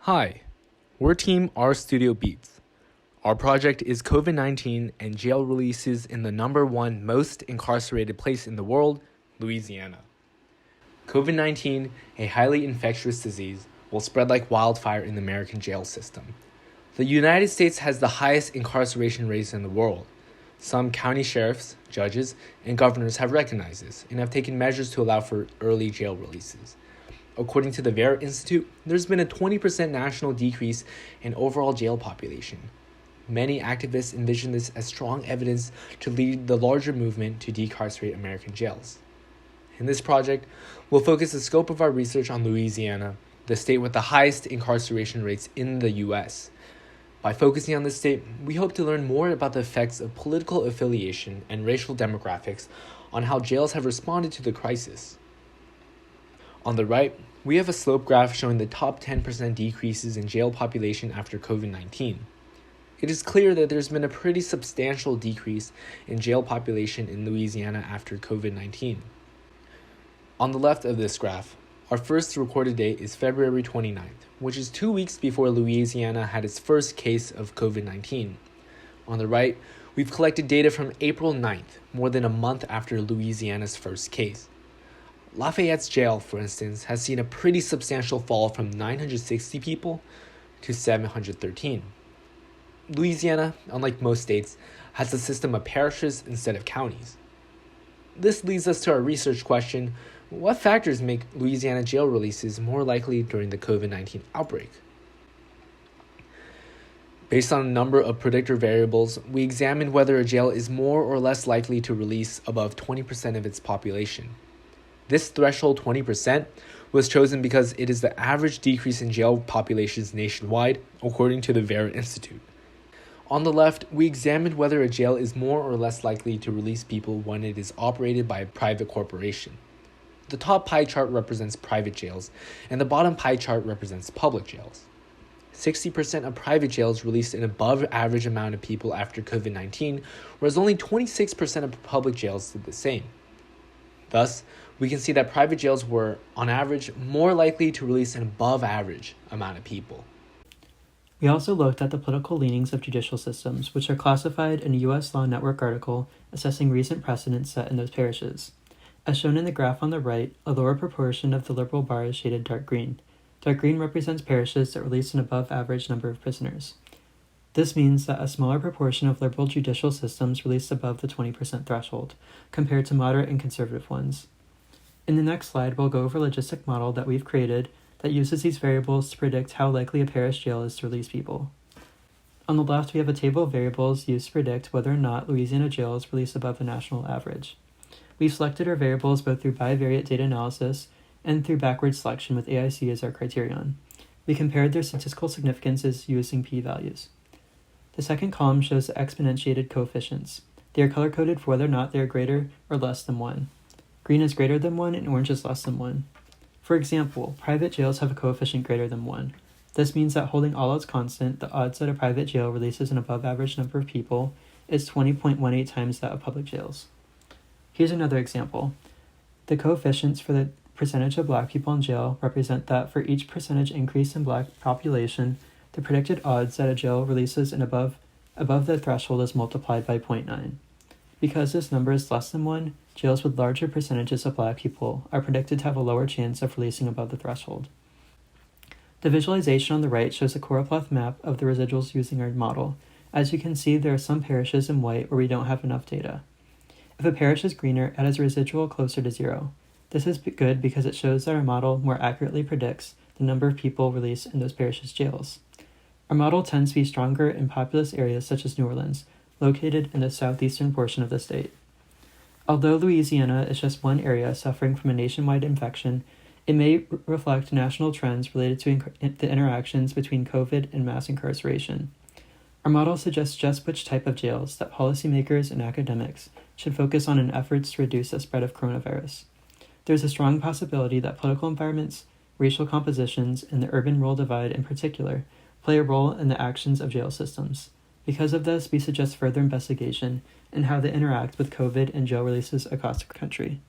Hi, we're Team RStudio Beats. Our project is COVID-19 and jail releases in the #1 most incarcerated place in the world, Louisiana. COVID-19, a highly infectious disease, will spread like wildfire in the American jail system. The United States has the highest incarceration rates in the world. Some county sheriffs, judges, and governors have recognized this and have taken measures to allow for early jail releases. According to the Vera Institute, there's been a 20% national decrease in overall jail population. Many activists envision this as strong evidence to lead the larger movement to decarcerate American jails. In this project, we'll focus the scope of our research on Louisiana, the state with the highest incarceration rates in the U.S. By focusing on this state, we hope to learn more about the effects of political affiliation and racial demographics on how jails have responded to the crisis. On the right, we have a slope graph showing the top 10% decreases in jail population after COVID-19. It is clear that there's been a pretty substantial decrease in jail population in Louisiana after COVID-19. On the left of this graph, our first recorded date is February 29th, which is 2 weeks before Louisiana had its first case of COVID-19. On the right, we've collected data from April 9th, more than a month after Louisiana's first case. Lafayette's jail, for instance, has seen a pretty substantial fall from 960 people to 713. Louisiana, unlike most states, has a system of parishes instead of counties. This leads us to our research question: what factors make Louisiana jail releases more likely during the COVID-19 outbreak? Based on a number of predictor variables, we examined whether a jail is more or less likely to release above 20% of its population. This threshold, 20%, was chosen because it is the average decrease in jail populations nationwide, according to the Vera Institute. On the left, we examined whether a jail is more or less likely to release people when it is operated by a private corporation. The top pie chart represents private jails, and the bottom pie chart represents public jails. 60% of private jails released an above average amount of people after COVID-19, whereas only 26% of public jails did the same. Thus, we can see that private jails were, on average, more likely to release an above average amount of people. We also looked at the political leanings of judicial systems, which are classified in a U.S. Law Network article assessing recent precedents set in those parishes. As shown in the graph on the right, a lower proportion of the liberal bar is shaded dark green. Dark green represents parishes that release an above average number of prisoners. This means that a smaller proportion of liberal judicial systems release above the 20% threshold, compared to moderate and conservative ones. In the next slide, we'll go over a logistic model that we've created that uses these variables to predict how likely a parish jail is to release people. On the left, we have a table of variables used to predict whether or not Louisiana jails release above the national average. We've selected our variables both through bivariate data analysis and through backward selection with AIC as our criterion. We compared their statistical significances using p-values. The second column shows the exponentiated coefficients. They are color-coded for whether or not they are greater or less than 1. Green is greater than 1 and orange is less than 1. For example, private jails have a coefficient greater than 1. This means that holding all else constant, the odds that a private jail releases an above average number of people is 20.18 times that of public jails. Here's another example. The coefficients for the percentage of black people in jail represent that for each percentage increase in black population, the predicted odds that a jail releases an above the threshold is multiplied by 0.9. Because this number is less than 1, jails with larger percentages of black people are predicted to have a lower chance of releasing above the threshold. The visualization on the right shows a choropleth map of the residuals using our model. As you can see, there are some parishes in white where we don't have enough data. If a parish is greener, it has a residual closer to 0. This is good because it shows that our model more accurately predicts the number of people released in those parishes' jails. Our model tends to be stronger in populous areas such as New Orleans, located in the southeastern portion of the state. Although Louisiana is just one area suffering from a nationwide infection, it may reflect national trends related to the interactions between COVID and mass incarceration. Our model suggests just which type of jails that policymakers and academics should focus on in efforts to reduce the spread of coronavirus. There's a strong possibility that political environments, racial compositions, and the urban-rural divide in particular play a role in the actions of jail systems. Because of this, we suggest further investigation in how they interact with COVID and jail releases across the country.